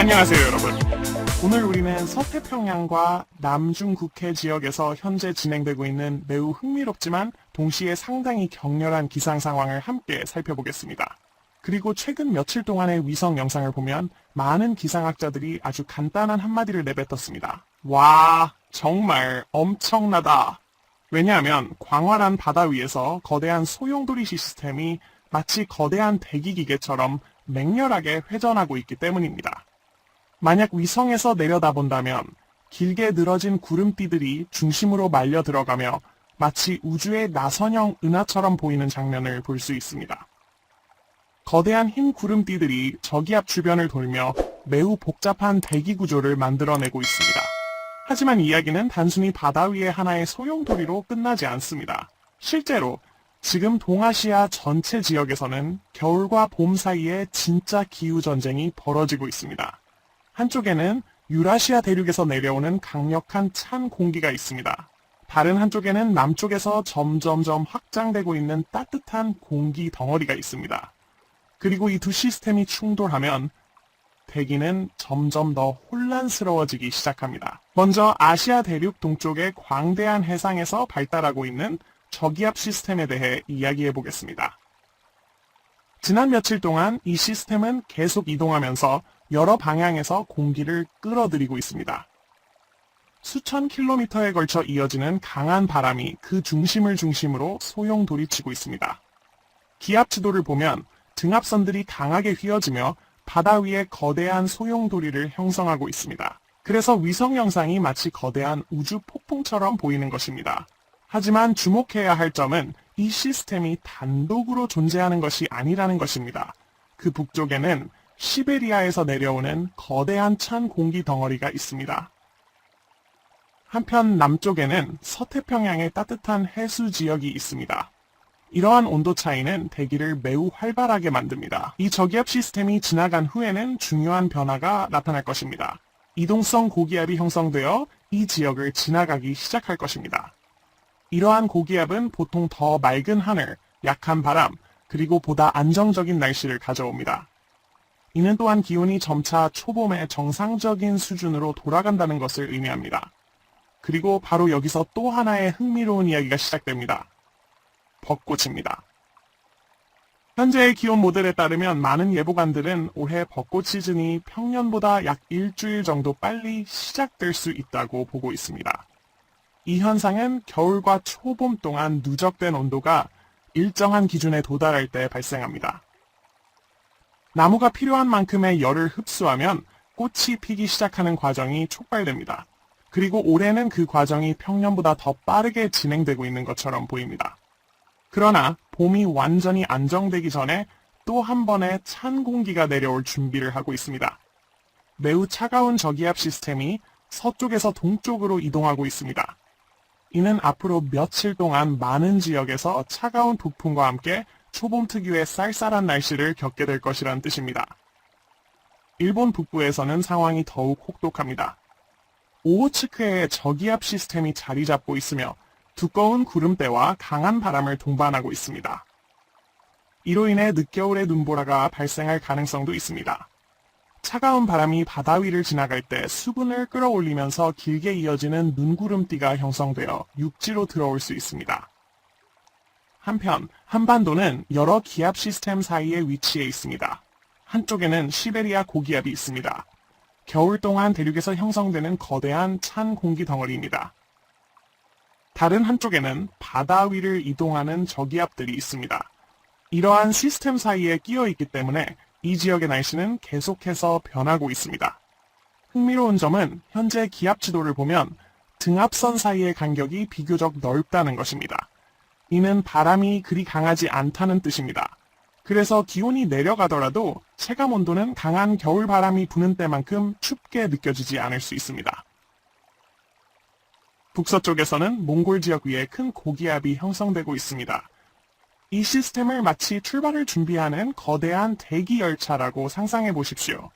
안녕하세요, 여러분. 오늘 우리는 서태평양과 남중국해 지역에서 현재 진행되고 있는 매우 흥미롭지만 동시에 상당히 격렬한 기상 상황을 함께 살펴보겠습니다. 그리고 최근 며칠 동안의 위성 영상을 보면 많은 기상학자들이 아주 간단한 한마디를 내뱉었습니다. 와, 정말 엄청나다. 왜냐하면 광활한 바다 위에서 거대한 소용돌이 시스템이 마치 거대한 대기기계처럼 맹렬하게 회전하고 있기 때문입니다. 만약 위성에서 내려다본다면 길게 늘어진 구름띠들이 중심으로 말려 들어가며 마치 우주의 나선형 은하처럼 보이는 장면을 볼 수 있습니다. 거대한 흰 구름띠들이 저기압 주변을 돌며 매우 복잡한 대기 구조를 만들어내고 있습니다. 하지만 이야기는 단순히 바다 위의 하나의 소용돌이로 끝나지 않습니다. 실제로 지금 동아시아 전체 지역에서는 겨울과 봄 사이에 진짜 기후전쟁이 벌어지고 있습니다. 한쪽에는 유라시아 대륙에서 내려오는 강력한 찬 공기가 있습니다. 다른 한쪽에는 남쪽에서 점점점 확장되고 있는 따뜻한 공기 덩어리가 있습니다. 그리고 이 두 시스템이 충돌하면 대기는 점점 더 혼란스러워지기 시작합니다. 먼저 아시아 대륙 동쪽의 광대한 해상에서 발달하고 있는 저기압 시스템에 대해 이야기해 보겠습니다. 지난 며칠 동안 이 시스템은 계속 이동하면서 여러 방향에서 공기를 끌어들이고 있습니다. 수천 킬로미터에 걸쳐 이어지는 강한 바람이 그 중심을 중심으로 소용돌이치고 있습니다. 기압 지도를 보면 등압선들이 강하게 휘어지며 바다 위에 거대한 소용돌이를 형성하고 있습니다. 그래서 위성 영상이 마치 거대한 우주 폭풍처럼 보이는 것입니다. 하지만 주목해야 할 점은 이 시스템이 단독으로 존재하는 것이 아니라는 것입니다. 그 북쪽에는 시베리아에서 내려오는 거대한 찬 공기 덩어리가 있습니다. 한편 남쪽에는 서태평양의 따뜻한 해수 지역이 있습니다. 이러한 온도 차이는 대기를 매우 활발하게 만듭니다. 이 저기압 시스템이 지나간 후에는 중요한 변화가 나타날 것입니다. 이동성 고기압이 형성되어 이 지역을 지나가기 시작할 것입니다. 이러한 고기압은 보통 더 맑은 하늘, 약한 바람, 그리고 보다 안정적인 날씨를 가져옵니다. 이는 또한 기온이 점차 초봄의 정상적인 수준으로 돌아간다는 것을 의미합니다. 그리고 바로 여기서 또 하나의 흥미로운 이야기가 시작됩니다. 벚꽃입니다. 현재의 기온 모델에 따르면 많은 예보관들은 올해 벚꽃 시즌이 평년보다 약 일주일 정도 빨리 시작될 수 있다고 보고 있습니다. 이 현상은 겨울과 초봄 동안 누적된 온도가 일정한 기준에 도달할 때 발생합니다. 나무가 필요한 만큼의 열을 흡수하면 꽃이 피기 시작하는 과정이 촉발됩니다. 그리고 올해는 그 과정이 평년보다 더 빠르게 진행되고 있는 것처럼 보입니다. 그러나 봄이 완전히 안정되기 전에 또 한 번의 찬 공기가 내려올 준비를 하고 있습니다. 매우 차가운 저기압 시스템이 서쪽에서 동쪽으로 이동하고 있습니다. 이는 앞으로 며칠 동안 많은 지역에서 차가운 북풍과 함께 초봄 특유의 쌀쌀한 날씨를 겪게 될 것이란 뜻입니다. 일본 북부에서는 상황이 더욱 혹독합니다. 오호츠크에 저기압 시스템이 자리 잡고 있으며 두꺼운 구름대와 강한 바람을 동반하고 있습니다. 이로 인해 늦겨울의 눈보라가 발생할 가능성도 있습니다. 차가운 바람이 바다 위를 지나갈 때 수분을 끌어올리면서 길게 이어지는 눈구름띠가 형성되어 육지로 들어올 수 있습니다. 한편 한반도는 여러 기압 시스템 사이에 위치해 있습니다. 한쪽에는 시베리아 고기압이 있습니다. 겨울 동안 대륙에서 형성되는 거대한 찬 공기 덩어리입니다. 다른 한쪽에는 바다 위를 이동하는 저기압들이 있습니다. 이러한 시스템 사이에 끼어 있기 때문에 이 지역의 날씨는 계속해서 변하고 있습니다. 흥미로운 점은 현재 기압 지도를 보면 등압선 사이의 간격이 비교적 넓다는 것입니다. 이는 바람이 그리 강하지 않다는 뜻입니다. 그래서 기온이 내려가더라도 체감 온도는 강한 겨울 바람이 부는 때만큼 춥게 느껴지지 않을 수 있습니다. 북서쪽에서는 몽골 지역 위에 큰 고기압이 형성되고 있습니다. 이 시스템을 마치 출발을 준비하는 거대한 대기 열차라고 상상해 보십시오.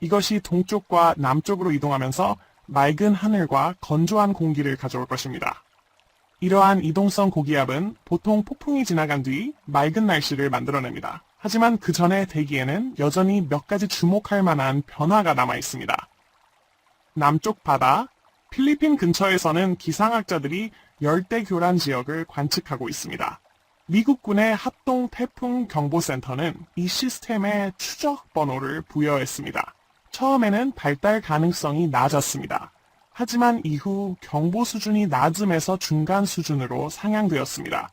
이것이 동쪽과 남쪽으로 이동하면서 맑은 하늘과 건조한 공기를 가져올 것입니다. 이러한 이동성 고기압은 보통 폭풍이 지나간 뒤 맑은 날씨를 만들어냅니다. 하지만 그 전에 대기에는 여전히 몇 가지 주목할 만한 변화가 남아 있습니다. 남쪽 바다, 필리핀 근처에서는 기상학자들이 열대 교란 지역을 관측하고 있습니다. 미국군의 합동 태풍 경보센터는 이 시스템에 추적 번호를 부여했습니다. 처음에는 발달 가능성이 낮았습니다. 하지만 이후 경보 수준이 낮음에서 중간 수준으로 상향되었습니다.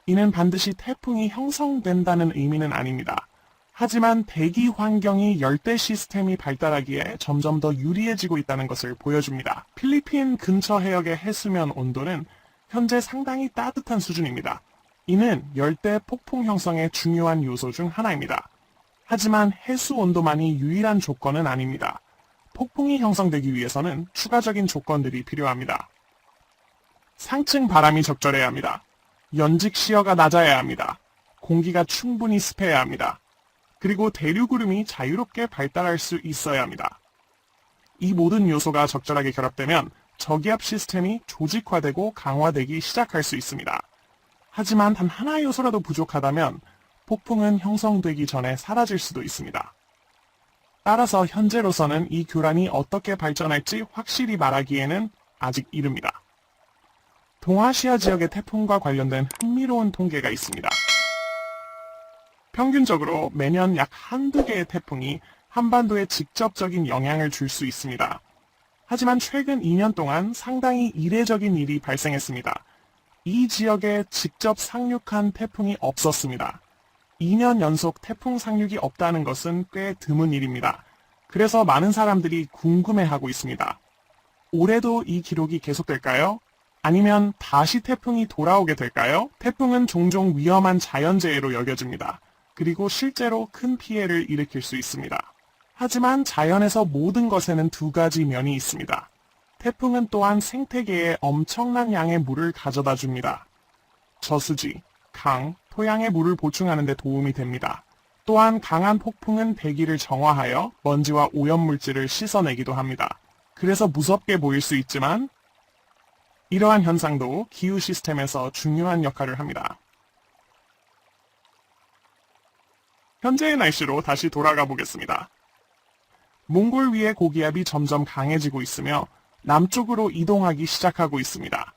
이는 반드시 태풍이 형성된다는 의미는 아닙니다. 하지만 대기 환경이 열대 시스템이 발달하기에 점점 더 유리해지고 있다는 것을 보여줍니다. 필리핀 근처 해역의 해수면 온도는 현재 상당히 따뜻한 수준입니다. 이는 열대 폭풍 형성의 중요한 요소 중 하나입니다. 하지만 해수 온도만이 유일한 조건은 아닙니다. 폭풍이 형성되기 위해서는 추가적인 조건들이 필요합니다. 상층 바람이 적절해야 합니다. 연직 시야가 낮아야 합니다. 공기가 충분히 습해야 합니다. 그리고 대류구름이 자유롭게 발달할 수 있어야 합니다. 이 모든 요소가 적절하게 결합되면 저기압 시스템이 조직화되고 강화되기 시작할 수 있습니다. 하지만 단 하나의 요소라도 부족하다면 폭풍은 형성되기 전에 사라질 수도 있습니다. 따라서 현재로서는 이 교란이 어떻게 발전할지 확실히 말하기에는 아직 이릅니다. 동아시아 지역의 태풍과 관련된 흥미로운 통계가 있습니다. 평균적으로 매년 약 한두 개의 태풍이 한반도에 직접적인 영향을 줄 수 있습니다. 하지만 최근 2년 동안 상당히 이례적인 일이 발생했습니다. 이 지역에 직접 상륙한 태풍이 없었습니다. 2년 연속 태풍 상륙이 없다는 것은 꽤 드문 일입니다. 그래서 많은 사람들이 궁금해하고 있습니다. 올해도 이 기록이 계속될까요? 아니면 다시 태풍이 돌아오게 될까요? 태풍은 종종 위험한 자연재해로 여겨집니다. 그리고 실제로 큰 피해를 일으킬 수 있습니다. 하지만 자연에서 모든 것에는 두 가지 면이 있습니다. 태풍은 또한 생태계에 엄청난 양의 물을 가져다 줍니다. 저수지, 강, 토양의 물을 보충하는 데 도움이 됩니다. 또한 강한 폭풍은 대기를 정화하여 먼지와 오염물질을 씻어내기도 합니다. 그래서 무섭게 보일 수 있지만 이러한 현상도 기후 시스템에서 중요한 역할을 합니다. 현재의 날씨로 다시 돌아가 보겠습니다. 몽골 위의 고기압이 점점 강해지고 있으며 남쪽으로 이동하기 시작하고 있습니다.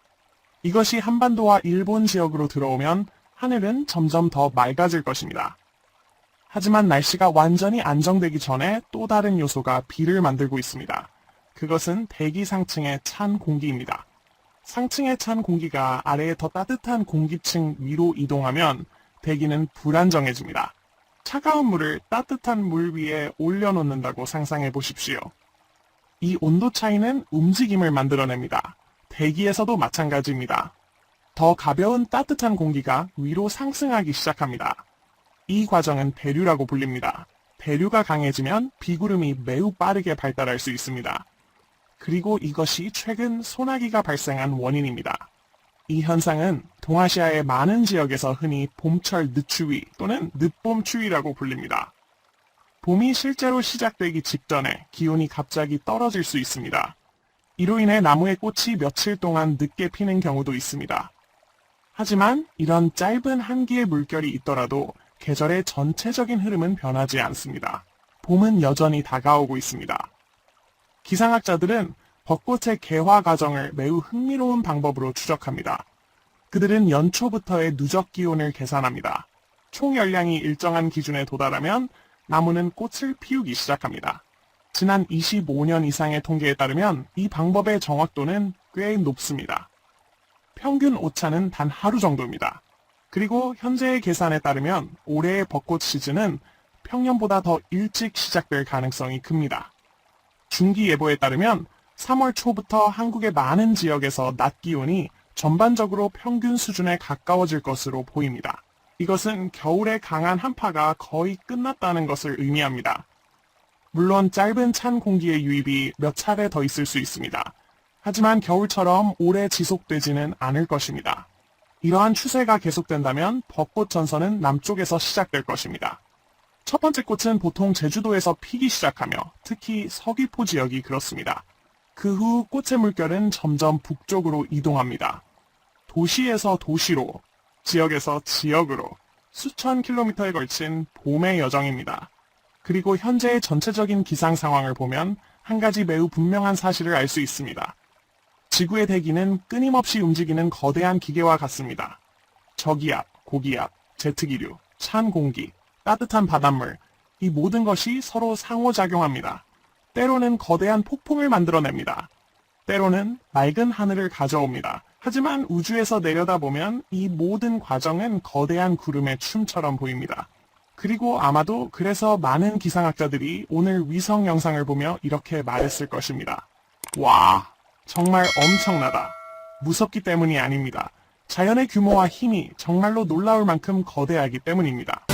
이것이 한반도와 일본 지역으로 들어오면 하늘은 점점 더 맑아질 것입니다. 하지만 날씨가 완전히 안정되기 전에 또 다른 요소가 비를 만들고 있습니다. 그것은 대기 상층의 찬 공기입니다. 상층의 찬 공기가 아래의 더 따뜻한 공기층 위로 이동하면 대기는 불안정해집니다. 차가운 물을 따뜻한 물 위에 올려놓는다고 상상해 보십시오. 이 온도 차이는 움직임을 만들어냅니다. 대기에서도 마찬가지입니다. 더 가벼운 따뜻한 공기가 위로 상승하기 시작합니다. 이 과정은 대류라고 불립니다. 대류가 강해지면 비구름이 매우 빠르게 발달할 수 있습니다. 그리고 이것이 최근 소나기가 발생한 원인입니다. 이 현상은 동아시아의 많은 지역에서 흔히 봄철 늦추위 또는 늦봄 추위라고 불립니다. 봄이 실제로 시작되기 직전에 기온이 갑자기 떨어질 수 있습니다. 이로 인해 나무의 꽃이 며칠 동안 늦게 피는 경우도 있습니다. 하지만 이런 짧은 한기의 물결이 있더라도 계절의 전체적인 흐름은 변하지 않습니다. 봄은 여전히 다가오고 있습니다. 기상학자들은 벚꽃의 개화 과정을 매우 흥미로운 방법으로 추적합니다. 그들은 연초부터의 누적 기온을 계산합니다. 총 열량이 일정한 기준에 도달하면 나무는 꽃을 피우기 시작합니다. 지난 25년 이상의 통계에 따르면 이 방법의 정확도는 꽤 높습니다. 평균 오차는 단 하루 정도입니다. 그리고 현재의 계산에 따르면 올해의 벚꽃 시즌은 평년보다 더 일찍 시작될 가능성이 큽니다. 중기 예보에 따르면 3월 초부터 한국의 많은 지역에서 낮 기온이 전반적으로 평균 수준에 가까워질 것으로 보입니다. 이것은 겨울의 강한 한파가 거의 끝났다는 것을 의미합니다. 물론 짧은 찬 공기의 유입이 몇 차례 더 있을 수 있습니다. 하지만 겨울처럼 오래 지속되지는 않을 것입니다. 이러한 추세가 계속된다면 벚꽃 전선은 남쪽에서 시작될 것입니다. 첫 번째 꽃은 보통 제주도에서 피기 시작하며 특히 서귀포 지역이 그렇습니다. 그 후 꽃의 물결은 점점 북쪽으로 이동합니다. 도시에서 도시로, 지역에서 지역으로 수천 킬로미터에 걸친 봄의 여정입니다. 그리고 현재의 전체적인 기상 상황을 보면 한 가지 매우 분명한 사실을 알 수 있습니다. 지구의 대기는 끊임없이 움직이는 거대한 기계와 같습니다. 저기압, 고기압, 제트기류, 찬 공기, 따뜻한 바닷물, 이 모든 것이 서로 상호작용합니다. 때로는 거대한 폭풍을 만들어냅니다. 때로는 맑은 하늘을 가져옵니다. 하지만 우주에서 내려다보면 이 모든 과정은 거대한 구름의 춤처럼 보입니다. 그리고 아마도 그래서 많은 기상학자들이 오늘 위성 영상을 보며 이렇게 말했을 것입니다. 와, 정말 엄청나다. 무섭기 때문이 아닙니다. 자연의 규모와 힘이 정말로 놀라울 만큼 거대하기 때문입니다.